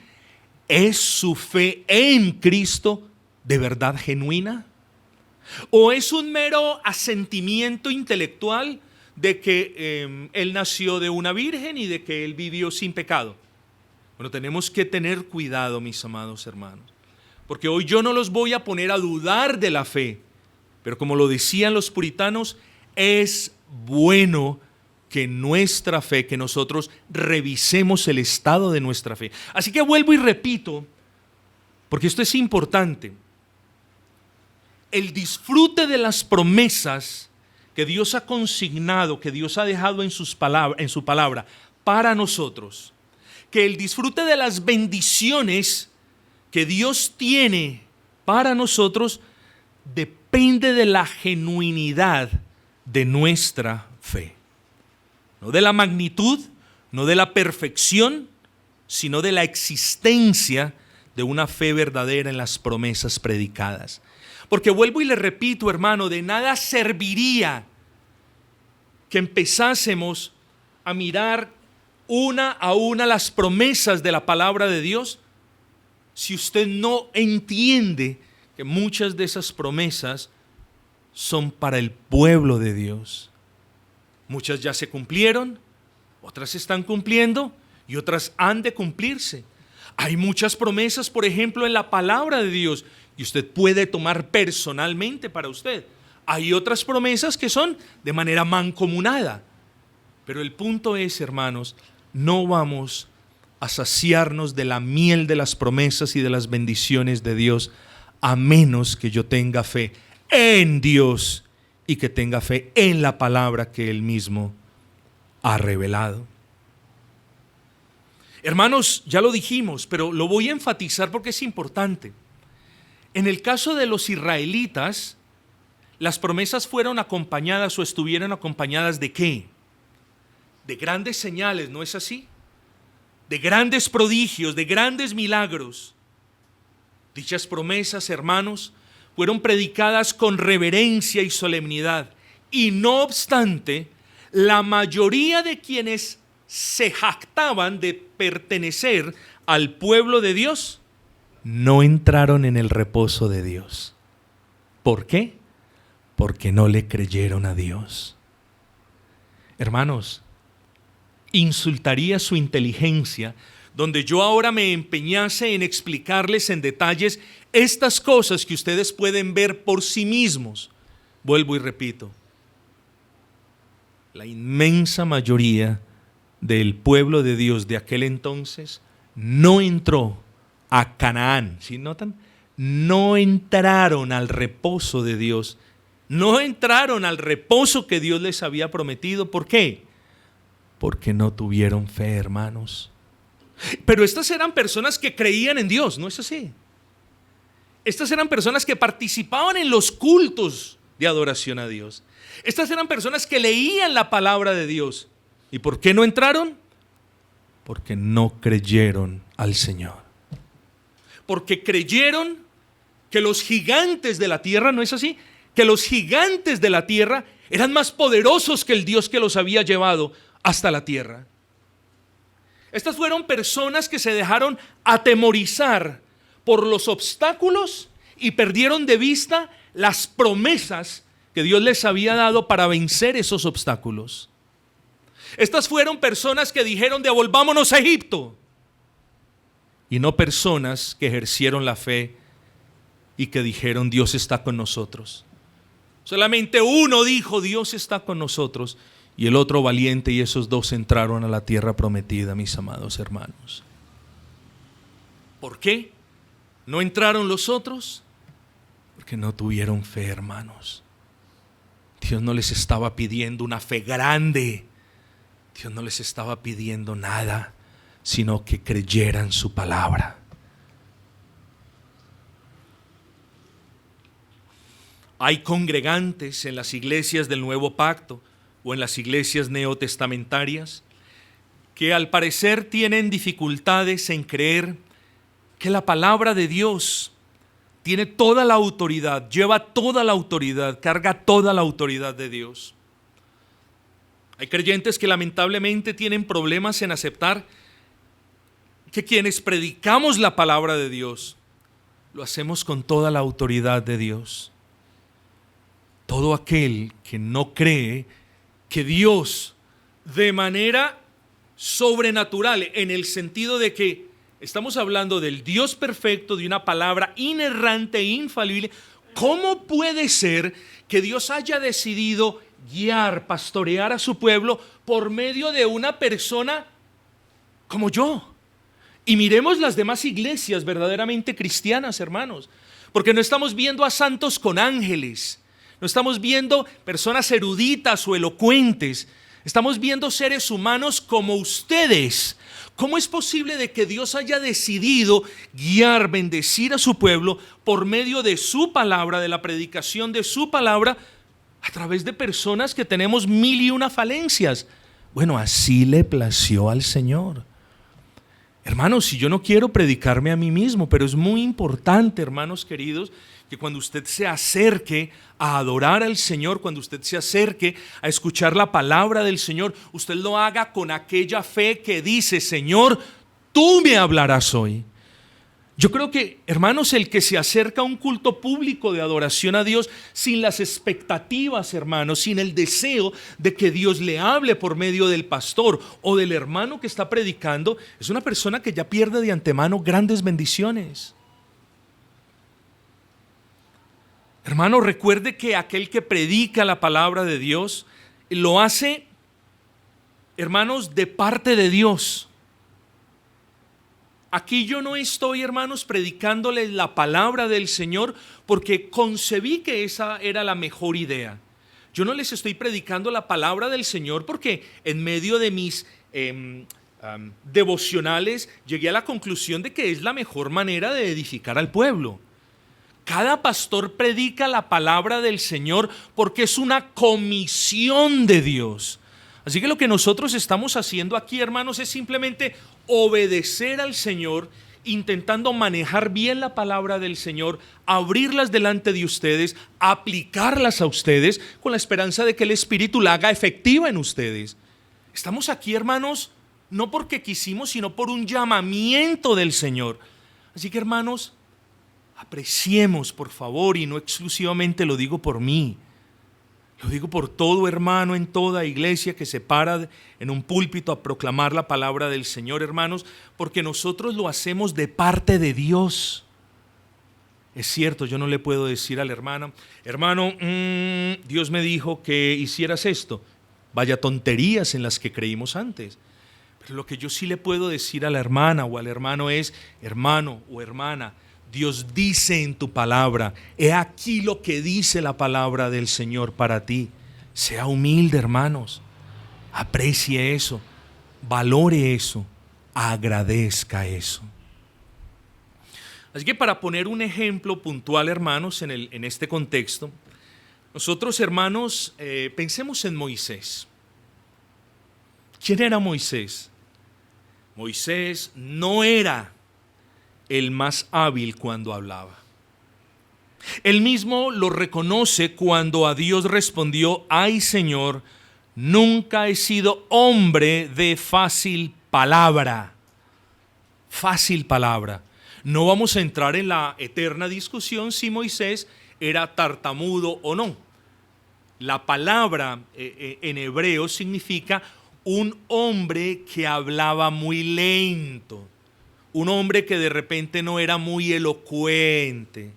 ¿es su fe en Cristo de verdad genuina? ¿O es un mero asentimiento intelectual de que Él nació de una virgen y de que Él vivió sin pecado? Bueno, tenemos que tener cuidado, mis amados hermanos, porque hoy yo no los voy a poner a dudar de la fe, pero como lo decían los puritanos, es bueno que nuestra fe, que nosotros revisemos el estado de nuestra fe. Así que vuelvo y repito, porque esto es importante, el disfrute de las promesas que Dios ha consignado, que Dios ha dejado en su palabra para nosotros, que el disfrute de las bendiciones que Dios tiene para nosotros depende de la genuinidad de nuestra fe. No de la magnitud, no de la perfección, sino de la existencia de una fe verdadera en las promesas predicadas. Porque vuelvo y le repito, hermano, de nada serviría que empezásemos a mirar una a una las promesas de la palabra de Dios si usted no entiende que muchas de esas promesas son para el pueblo de Dios. Muchas ya se cumplieron, otras se están cumpliendo y otras han de cumplirse. Hay muchas promesas, por ejemplo, en la palabra de Dios y usted puede tomar personalmente para usted. Hay otras promesas que son de manera mancomunada. Pero el punto es, hermanos, no vamos a saciarnos de la miel de las promesas y de las bendiciones de Dios a menos que yo tenga fe en Dios y que tenga fe en la palabra que Él mismo ha revelado. Hermanos, ya lo dijimos, pero lo voy a enfatizar porque es importante. En el caso de los israelitas, las promesas fueron acompañadas o estuvieron acompañadas ¿de qué? De grandes señales, ¿no es así? De grandes prodigios, de grandes milagros. Dichas promesas, hermanos, fueron predicadas con reverencia y solemnidad. Y no obstante, la mayoría de quienes se jactaban de pertenecer al pueblo de Dios no entraron en el reposo de Dios. ¿Por qué? Porque no le creyeron a Dios. Hermanos, insultaría su inteligencia donde yo ahora me empeñase en explicarles en detalles estas cosas que ustedes pueden ver por sí mismos. Vuelvo y repito, la inmensa mayoría del pueblo de Dios de aquel entonces no entró a Canaán. ¿Sí notan? No entraron al reposo de Dios, no entraron al reposo que Dios les había prometido. ¿Por qué? Porque no tuvieron fe, hermanos. Pero estas eran personas que creían en Dios, ¿no es así? Estas eran personas que participaban en los cultos de adoración a Dios. Estas eran personas que leían la palabra de Dios. ¿Y por qué no entraron? Porque no creyeron al Señor. Porque creyeron que los gigantes de la tierra, ¿no es así? Que los gigantes de la tierra eran más poderosos que el Dios que los había llevado hasta la tierra. Estas fueron personas que se dejaron atemorizar por los obstáculos y perdieron de vista las promesas que Dios les había dado para vencer esos obstáculos. Estas fueron personas que dijeron: devolvámonos a Egipto. Y no personas que ejercieron la fe y que dijeron: Dios está con nosotros. Solamente uno dijo: Dios está con nosotros, y el otro valiente, y esos dos entraron a la tierra prometida, mis amados hermanos. ¿Por qué no entraron los otros? Porque no tuvieron fe, hermanos. Dios no les estaba pidiendo una fe grande. Dios no les estaba pidiendo nada, sino que creyeran su palabra. Hay congregantes en las iglesias del Nuevo Pacto o en las iglesias neotestamentarias que al parecer tienen dificultades en creer que la palabra de Dios tiene toda la autoridad, lleva toda la autoridad, carga toda la autoridad de Dios. Hay creyentes que lamentablemente tienen problemas en aceptar que quienes predicamos la palabra de Dios lo hacemos con toda la autoridad de Dios. Todo aquel que no cree que Dios de manera sobrenatural, en el sentido de que estamos hablando del Dios perfecto, de una palabra inerrante e infalible, ¿cómo puede ser que Dios haya decidido guiar, pastorear a su pueblo por medio de una persona como yo? Y miremos las demás iglesias verdaderamente cristianas, hermanos, porque no estamos viendo a santos con ángeles, no estamos viendo personas eruditas o elocuentes, estamos viendo seres humanos como ustedes. ¿Cómo es posible de que Dios haya decidido guiar, bendecir a su pueblo por medio de su palabra, de la predicación de su palabra, a través de personas que tenemos 1001 falencias? Bueno, así le plació al Señor. Hermanos, si yo no quiero predicarme a mí mismo, pero es muy importante, hermanos queridos, que cuando usted se acerque a adorar al Señor, cuando usted se acerque a escuchar la palabra del Señor, usted lo haga con aquella fe que dice: Señor, tú me hablarás hoy. Yo creo que, hermanos, el que se acerca a un culto público de adoración a Dios sin las expectativas, hermanos, sin el deseo de que Dios le hable por medio del pastor o del hermano que está predicando, es una persona que ya pierde de antemano grandes bendiciones. Hermano, recuerde que aquel que predica la palabra de Dios lo hace, hermanos, de parte de Dios. Aquí yo no estoy, hermanos, predicándoles la palabra del Señor porque concebí que esa era la mejor idea. Yo no les estoy predicando la palabra del Señor porque en medio de mis devocionales llegué a la conclusión de que es la mejor manera de edificar al pueblo. Cada pastor predica la palabra del Señor porque es una comisión de Dios. Así que lo que nosotros estamos haciendo aquí, hermanos, es simplemente obedecer al Señor, intentando manejar bien la palabra del Señor, abrirlas delante de ustedes, aplicarlas a ustedes, con la esperanza de que el Espíritu la haga efectiva en ustedes. Estamos aquí, hermanos, no porque quisimos, sino por un llamamiento del Señor. Así que, hermanos, apreciemos, por favor, y no exclusivamente lo digo por mí, lo digo por todo hermano en toda iglesia que se para en un púlpito a proclamar la palabra del Señor, hermanos, porque nosotros lo hacemos de parte de Dios. Es cierto, yo no le puedo decir al hermano, Dios me dijo que hicieras esto. Vaya tonterías en las que creímos antes. Pero lo que yo sí le puedo decir a la hermana o al hermano es: hermano o hermana, Dios dice en tu palabra, he aquí lo que dice la palabra del Señor para ti. Sea humilde, hermanos, aprecie eso, valore eso, agradezca eso. Así que para poner un ejemplo puntual, hermanos, en este contexto, nosotros, hermanos, pensemos en Moisés. ¿Quién era Moisés? Moisés no era el más hábil cuando hablaba. Él mismo lo reconoce cuando a Dios respondió: ay, Señor, nunca he sido hombre de fácil palabra. Fácil palabra. No vamos a entrar en la eterna discusión si Moisés era tartamudo o no. La palabra en hebreo significa un hombre que hablaba muy lento, un hombre que de repente no era muy elocuente,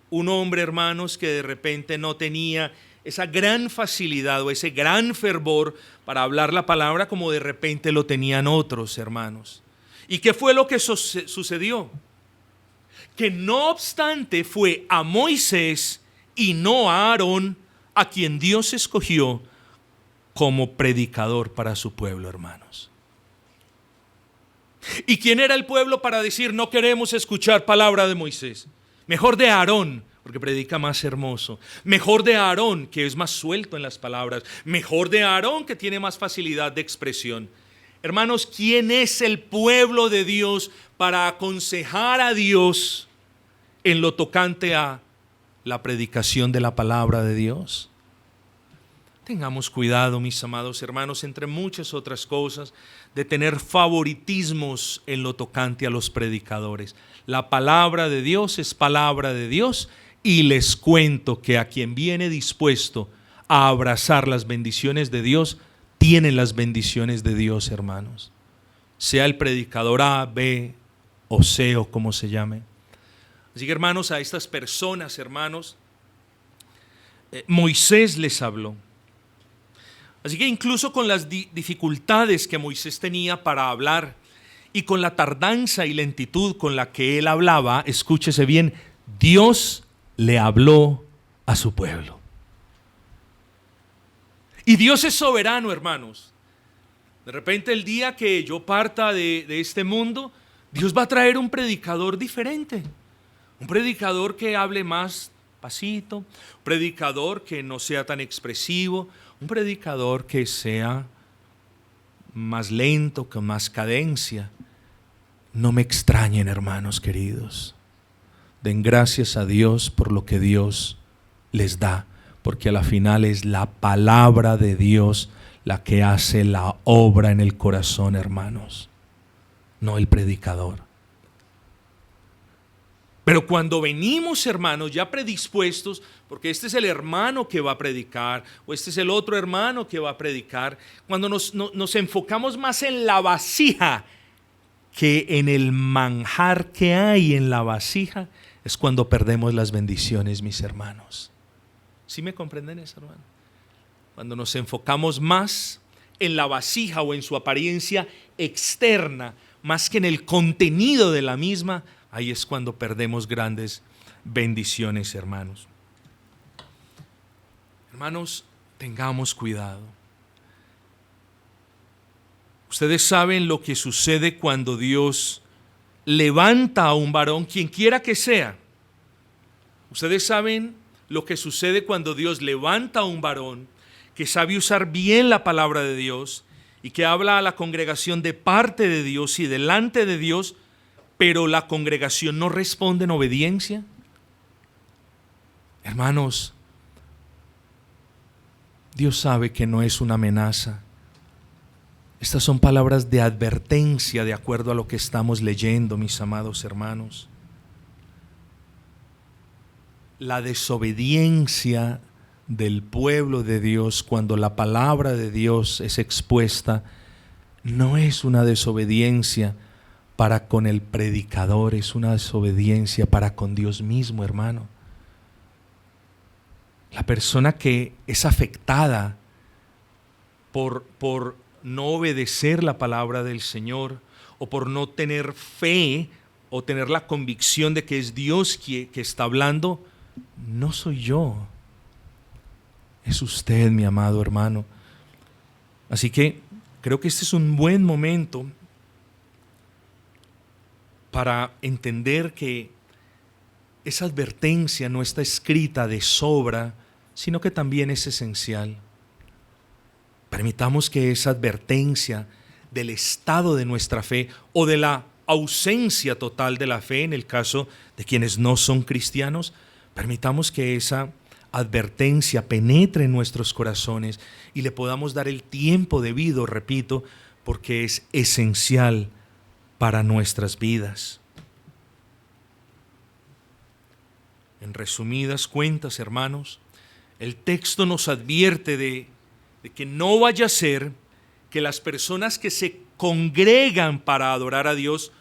un hombre, hermanos, que de repente no tenía esa gran facilidad o ese gran fervor para hablar la palabra como de repente lo tenían otros, hermanos. ¿Y qué fue lo que sucedió? Que no obstante fue a Moisés y no a Aarón a quien Dios escogió como predicador para su pueblo, hermanos. ¿Y quién era el pueblo para decir no queremos escuchar palabra de Moisés? Mejor de Aarón, porque predica más hermoso. Mejor de Aarón, que es más suelto en las palabras. Mejor de Aarón, que tiene más facilidad de expresión. Hermanos, ¿quién es el pueblo de Dios para aconsejar a Dios en lo tocante a la predicación de la palabra de Dios? Tengamos cuidado, mis amados hermanos, entre muchas otras cosas, de tener favoritismos en lo tocante a los predicadores. La palabra de Dios es palabra de Dios, y les cuento que a quien viene dispuesto a abrazar las bendiciones de Dios, tienen las bendiciones de Dios, hermanos. Sea el predicador A, B o C o como se llame. Así que, hermanos, a estas personas, hermanos, Moisés les habló. Así que incluso con las dificultades que Moisés tenía para hablar y con la tardanza y lentitud con la que él hablaba, escúchese bien, Dios le habló a su pueblo. Y Dios es soberano, hermanos. De repente el día que yo parta de este mundo, Dios va a traer un predicador diferente. Un predicador que hable más pasito, un predicador que no sea tan expresivo, un predicador que sea más lento, con más cadencia. No me extrañen, hermanos queridos. Den gracias a Dios por lo que Dios les da, porque a la final es la palabra de Dios la que hace la obra en el corazón, hermanos, no el predicador. Pero cuando venimos, hermanos, ya predispuestos, porque este es el hermano que va a predicar, o este es el otro hermano que va a predicar, cuando nos enfocamos más en la vasija que en el manjar que hay en la vasija, es cuando perdemos las bendiciones, mis hermanos. ¿Sí me comprenden eso, hermano? Cuando nos enfocamos más en la vasija o en su apariencia externa, más que en el contenido de la misma, ahí es cuando perdemos grandes bendiciones, hermanos. Hermanos, tengamos cuidado. Ustedes saben lo que sucede cuando Dios levanta a un varón, quien quiera que sea. Ustedes saben lo que sucede cuando Dios levanta a un varón que sabe usar bien la palabra de Dios y que habla a la congregación de parte de Dios y delante de Dios, pero la congregación no responde en obediencia. Hermanos, Dios sabe que no es una amenaza. Estas son palabras de advertencia de acuerdo a lo que estamos leyendo, mis amados hermanos. La desobediencia del pueblo de Dios cuando la palabra de Dios es expuesta no es una desobediencia para con el predicador, es una desobediencia para con Dios mismo, hermano. La persona que es afectada por no obedecer la palabra del Señor o por no tener fe o tener la convicción de que es Dios que está hablando, no soy yo, es usted, mi amado hermano. Así que creo que este es un buen momento para entender que esa advertencia no está escrita de sobra, sino que también es esencial. Permitamos que esa advertencia del estado de nuestra fe o de la ausencia total de la fe en el caso de quienes no son cristianos, permitamos que esa advertencia penetre en nuestros corazones y le podamos dar el tiempo debido, repito, porque es esencial para nuestras vidas. En resumidas cuentas, hermanos, el texto nos advierte de que no vaya a ser que las personas que se congregan para adorar a Dios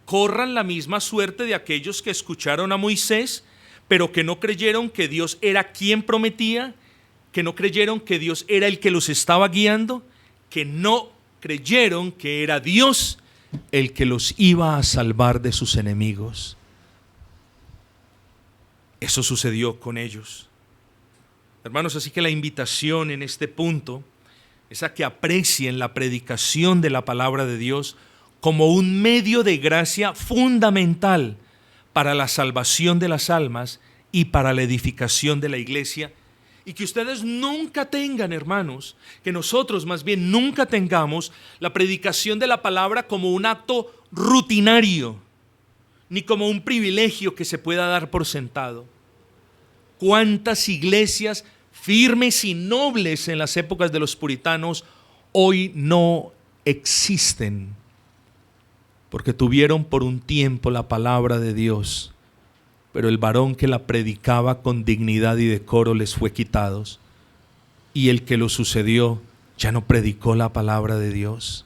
corran la misma suerte de aquellos que escucharon a Moisés, pero que no creyeron que Dios era quien prometía, que no creyeron que Dios era el que los estaba guiando, que no creyeron que era Dios el que los iba a salvar de sus enemigos. Eso sucedió con ellos. Hermanos, así que la invitación en este punto es a que aprecien la predicación de la palabra de Dios como un medio de gracia fundamental para la salvación de las almas y para la edificación de la iglesia, y que ustedes nunca tengan, hermanos, que nosotros más bien nunca tengamos la predicación de la palabra como un acto rutinario, ni como un privilegio que se pueda dar por sentado. ¿Cuántas iglesias firmes y nobles en las épocas de los puritanos hoy no existen? Porque tuvieron por un tiempo la palabra de Dios, pero el varón que la predicaba con dignidad y decoro les fue quitado, y el que lo sucedió ya no predicó la palabra de Dios.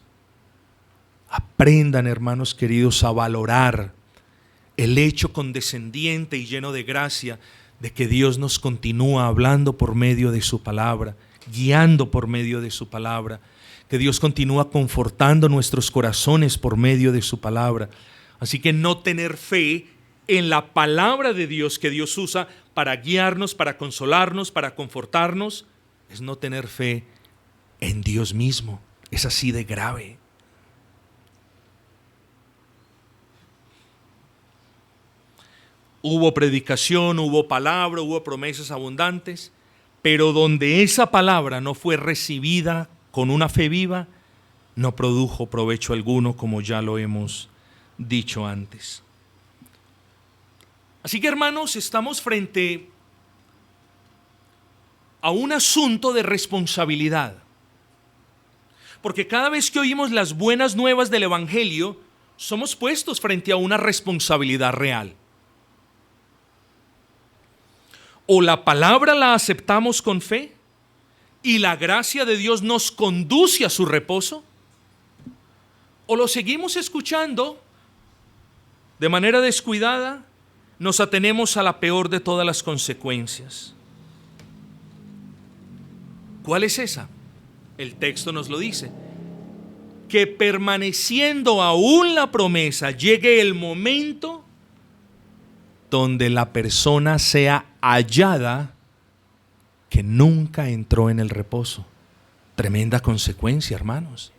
Aprendan, hermanos queridos, a valorar el hecho condescendiente y lleno de gracia de que Dios nos continúa hablando por medio de su palabra, guiando por medio de su palabra, que Dios continúa confortando nuestros corazones por medio de su palabra. Así que no tener fe en la palabra de Dios que Dios usa para guiarnos, para consolarnos, para confortarnos, es no tener fe en Dios mismo. Es así de grave. Hubo predicación, hubo palabra, hubo promesas abundantes, pero donde esa palabra no fue recibida con una fe viva, no produjo provecho alguno, como ya lo hemos dicho antes. Así que, hermanos, estamos frente a un asunto de responsabilidad, porque cada vez que oímos las buenas nuevas del Evangelio, somos puestos frente a una responsabilidad real. O la palabra la aceptamos con fe y la gracia de Dios nos conduce a su reposo, o lo seguimos escuchando de manera descuidada, nos atenemos a la peor de todas las consecuencias. ¿Cuál es esa? El texto nos lo dice: que permaneciendo aún la promesa, llegue el momento donde la persona sea hallada que nunca entró en el reposo. Tremenda consecuencia, hermanos.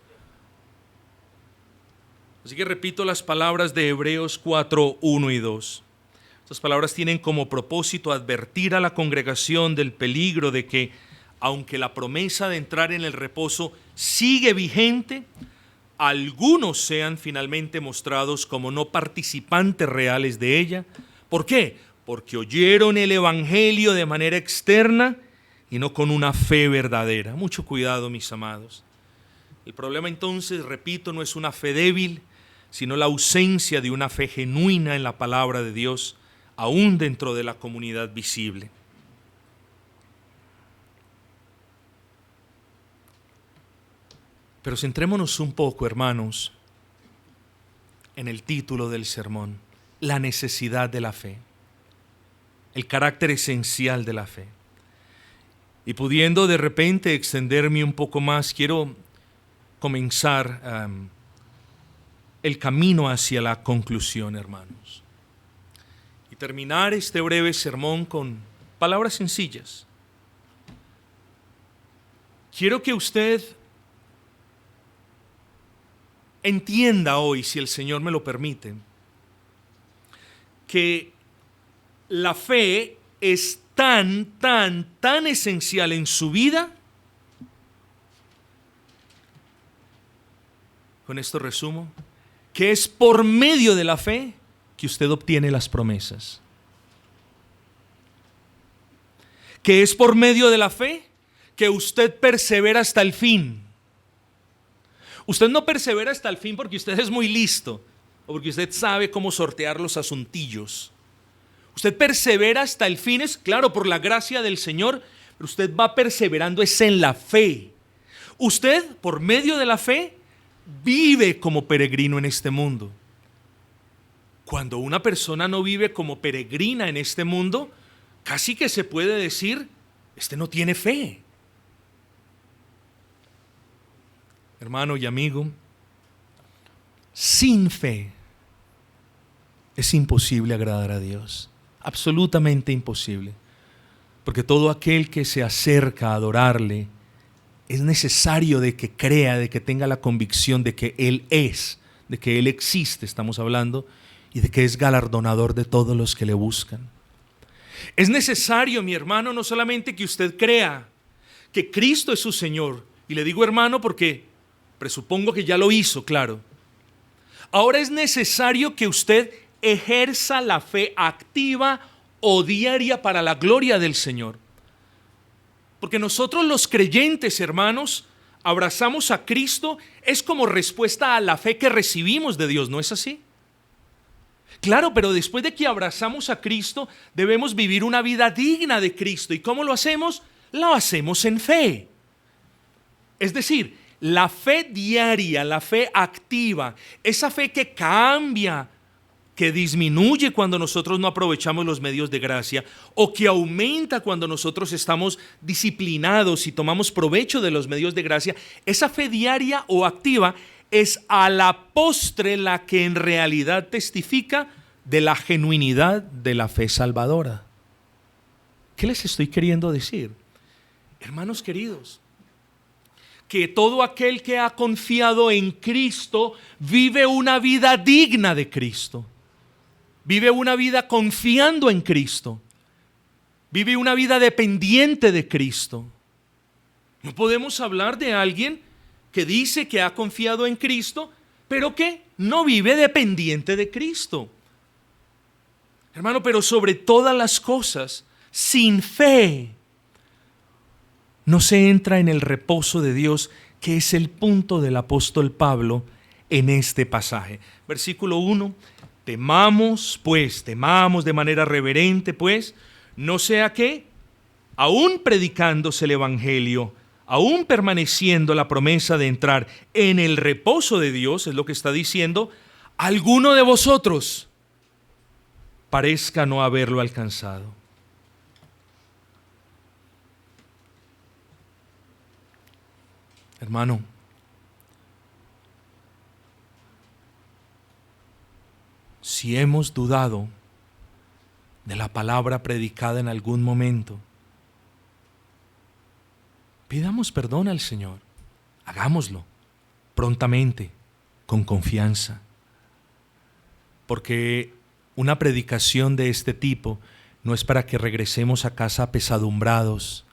Así que repito las palabras de Hebreos 4, 1 y 2. Estas palabras tienen como propósito advertir a la congregación del peligro de que, aunque la promesa de entrar en el reposo sigue vigente, algunos sean finalmente mostrados como no participantes reales de ella. ¿Por qué? Porque oyeron el Evangelio de manera externa y no con una fe verdadera. Mucho cuidado, mis amados. El problema entonces, repito, no es una fe débil, sino la ausencia de una fe genuina en la palabra de Dios, aún dentro de la comunidad visible. Pero centrémonos un poco, hermanos, en el título del sermón: la necesidad de la fe, el carácter esencial de la fe. Y pudiendo de repente extenderme un poco más, quiero comenzar el camino hacia la conclusión, hermanos, y terminar este breve sermón con palabras sencillas. Quiero que usted entienda hoy, si el Señor me lo permite, que la fe es tan esencial en su vida. Con esto resumo, que es por medio de la fe que usted obtiene las promesas. Que es por medio de la fe que usted persevera hasta el fin. Usted no persevera hasta el fin porque usted es muy listo o porque usted sabe cómo sortear los asuntillos. Usted persevera hasta el fin, es claro, por la gracia del Señor, pero usted va perseverando es en la fe. Usted, por medio de la fe, vive como peregrino en este mundo. Cuando una persona no vive como peregrina en este mundo, casi que se puede decir, este no tiene fe. Hermano y amigo, sin fe es imposible agradar a Dios, absolutamente imposible, porque todo aquel que se acerca a adorarle es necesario de que crea, de que tenga la convicción de que Él es, de que Él existe, estamos hablando, y de que es galardonador de todos los que le buscan. Es necesario, mi hermano, no solamente que usted crea que Cristo es su Señor, y le digo hermano porque presupongo que ya lo hizo, claro. Ahora es necesario que usted ejerza la fe activa o diaria para la gloria del Señor. Porque nosotros los creyentes, hermanos, abrazamos a Cristo, es como respuesta a la fe que recibimos de Dios, ¿no es así? Claro, pero después de que abrazamos a Cristo, debemos vivir una vida digna de Cristo. ¿Y cómo lo hacemos? Lo hacemos en fe. Es decir, la fe diaria, la fe activa, esa fe que cambia, que disminuye cuando nosotros no aprovechamos los medios de gracia o que aumenta cuando nosotros estamos disciplinados y tomamos provecho de los medios de gracia, esa fe diaria o activa es a la postre la que en realidad testifica de la genuinidad de la fe salvadora. ¿Qué les estoy queriendo decir? Hermanos queridos, que todo aquel que ha confiado en Cristo vive una vida digna de Cristo. Vive una vida confiando en Cristo. Vive una vida dependiente de Cristo. No podemos hablar de alguien que dice que ha confiado en Cristo, pero que no vive dependiente de Cristo. Hermano, pero sobre todas las cosas, sin fe, no se entra en el reposo de Dios, que es el punto del apóstol Pablo en este pasaje. Versículo 1, temamos de manera reverente, pues, no sea que, aún predicándose el evangelio, aún permaneciendo la promesa de entrar en el reposo de Dios, es lo que está diciendo, alguno de vosotros parezca no haberlo alcanzado. Hermano, si hemos dudado de la palabra predicada en algún momento, pidamos perdón al Señor. Hagámoslo prontamente, con confianza. Porque una predicación de este tipo no es para que regresemos a casa apesadumbrados,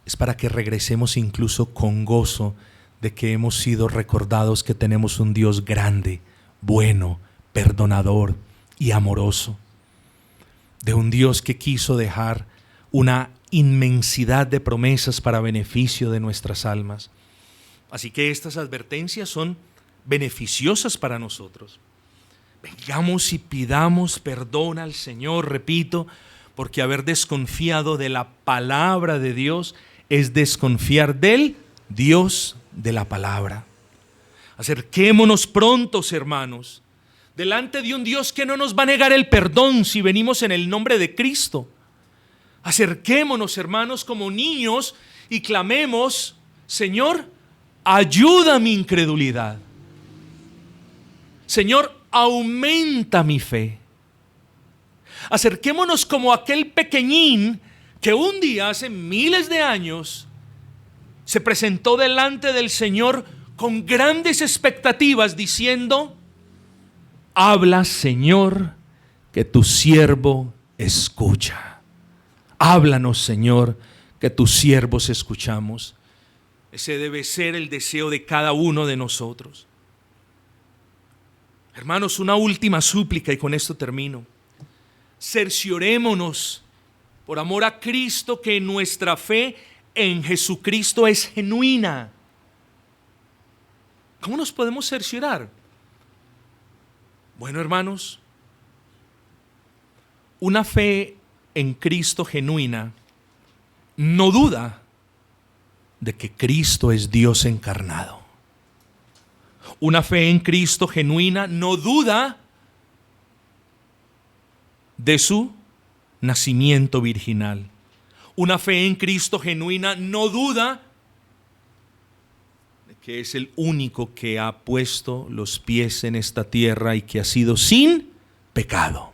es para que regresemos incluso con gozo de que hemos sido recordados que tenemos un Dios grande, bueno, perdonador y amoroso. De un Dios que quiso dejar una inmensidad de promesas para beneficio de nuestras almas. Así que estas advertencias son beneficiosas para nosotros. Vengamos y pidamos perdón al Señor, repito, porque haber desconfiado de la palabra de Dios es desconfiar del Dios de la palabra. Acerquémonos prontos, hermanos, delante de un Dios que no nos va a negar el perdón si venimos en el nombre de Cristo. Acerquémonos, hermanos, como niños y clamemos: Señor, ayuda mi incredulidad. Señor, aumenta mi fe. Acerquémonos como aquel pequeñín que un día, hace miles de años, se presentó delante del Señor con grandes expectativas, diciendo: habla, Señor, que tu siervo escucha. Háblanos, Señor, que tus siervos escuchamos. Ese debe ser el deseo de cada uno de nosotros. Hermanos, una última súplica y con esto termino. Cerciorémonos, por amor a Cristo, que nuestra fe en Jesucristo es genuina. ¿Cómo nos podemos cerciorar? Bueno, hermanos, una fe en Cristo genuina no duda de que Cristo es Dios encarnado. Una fe en Cristo genuina no duda de su nacimiento virginal. Una fe en Cristo genuina no duda de que es el único que ha puesto los pies en esta tierra y que ha sido sin pecado.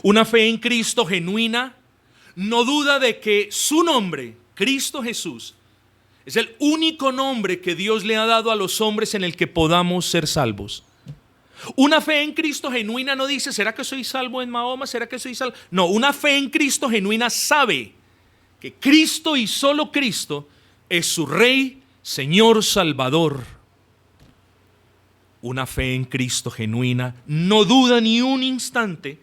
Una fe en Cristo genuina no duda de que su nombre, Cristo Jesús, es el único nombre que Dios le ha dado a los hombres en el que podamos ser salvos. Una fe en Cristo genuina no dice, ¿será que soy salvo en Mahoma? ¿Será que soy salvo? No, una fe en Cristo genuina sabe que Cristo y solo Cristo es su Rey, Señor, Salvador. Una fe en Cristo genuina no duda ni un instante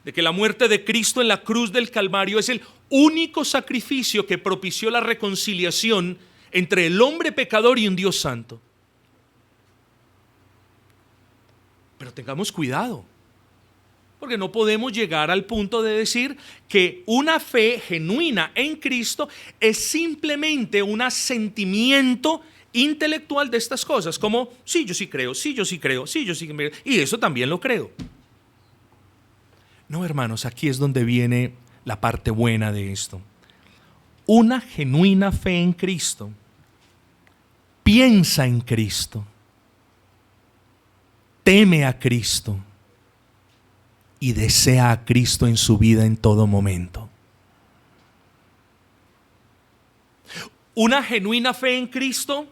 de que la muerte de Cristo en la cruz del Calvario es el único sacrificio que propició la reconciliación entre el hombre pecador y un Dios santo. Pero tengamos cuidado, porque no podemos llegar al punto de decir que una fe genuina en Cristo es simplemente un asentimiento intelectual de estas cosas, como sí, yo sí creo, sí, yo sí creo, sí, yo sí creo, y eso también lo creo. No, hermanos, aquí es donde viene la parte buena de esto. Una genuina fe en Cristo piensa en Cristo, teme a Cristo y desea a Cristo en su vida en todo momento. Una genuina fe en Cristo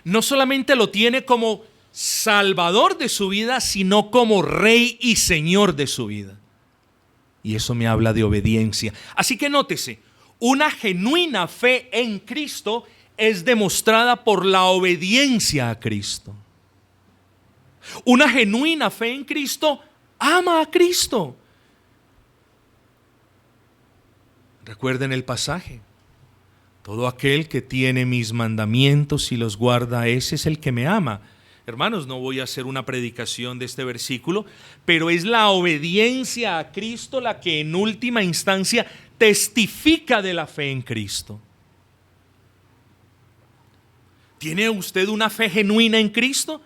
no solamente lo tiene como Salvador de su vida, sino como Rey y Señor de su vida. Y eso me habla de obediencia. Así que nótese, una genuina fe en Cristo es demostrada por la obediencia a Cristo. Una genuina fe en Cristo ama a Cristo. Recuerden el pasaje. Todo aquel que tiene mis mandamientos y los guarda, ese es el que me ama. Hermanos, no voy a hacer una predicación de este versículo, pero es la obediencia a Cristo la que en última instancia testifica de la fe en Cristo. ¿Tiene usted una fe genuina en Cristo?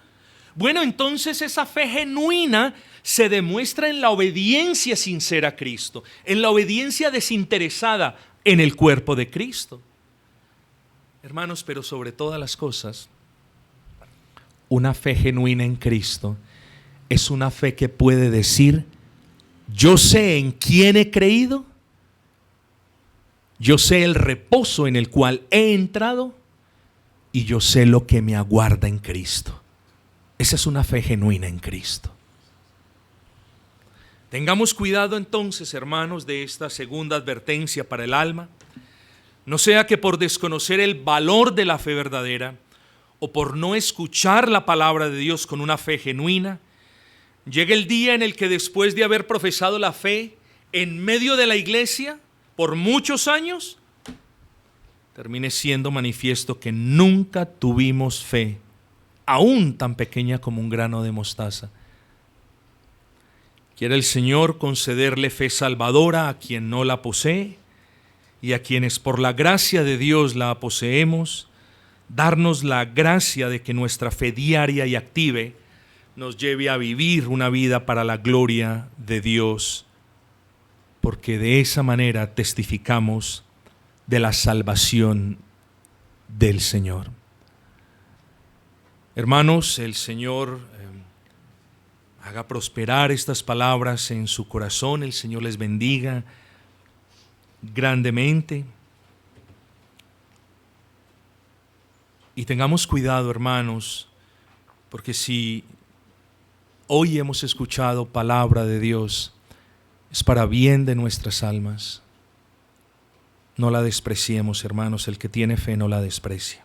Bueno, entonces esa fe genuina se demuestra en la obediencia sincera a Cristo, en la obediencia desinteresada en el cuerpo de Cristo. Hermanos, pero sobre todas las cosas, una fe genuina en Cristo es una fe que puede decir, yo sé en quién he creído, yo sé el reposo en el cual he entrado y yo sé lo que me aguarda en Cristo. Esa es una fe genuina en Cristo. Tengamos cuidado entonces, hermanos, de esta segunda advertencia para el alma. No sea que por desconocer el valor de la fe verdadera o por no escuchar la palabra de Dios con una fe genuina, llegue el día en el que después de haber profesado la fe en medio de la iglesia por muchos años, termine siendo manifiesto que nunca tuvimos fe, aún tan pequeña como un grano de mostaza. Quiere el Señor concederle fe salvadora a quien no la posee y a quienes por la gracia de Dios la poseemos, darnos la gracia de que nuestra fe diaria y active nos lleve a vivir una vida para la gloria de Dios, porque de esa manera testificamos de la salvación del Señor. Hermanos, el Señor haga prosperar estas palabras en su corazón, el Señor les bendiga grandemente. Y tengamos cuidado, hermanos, porque si hoy hemos escuchado palabra de Dios, es para bien de nuestras almas. No la despreciemos, hermanos, el que tiene fe no la desprecia.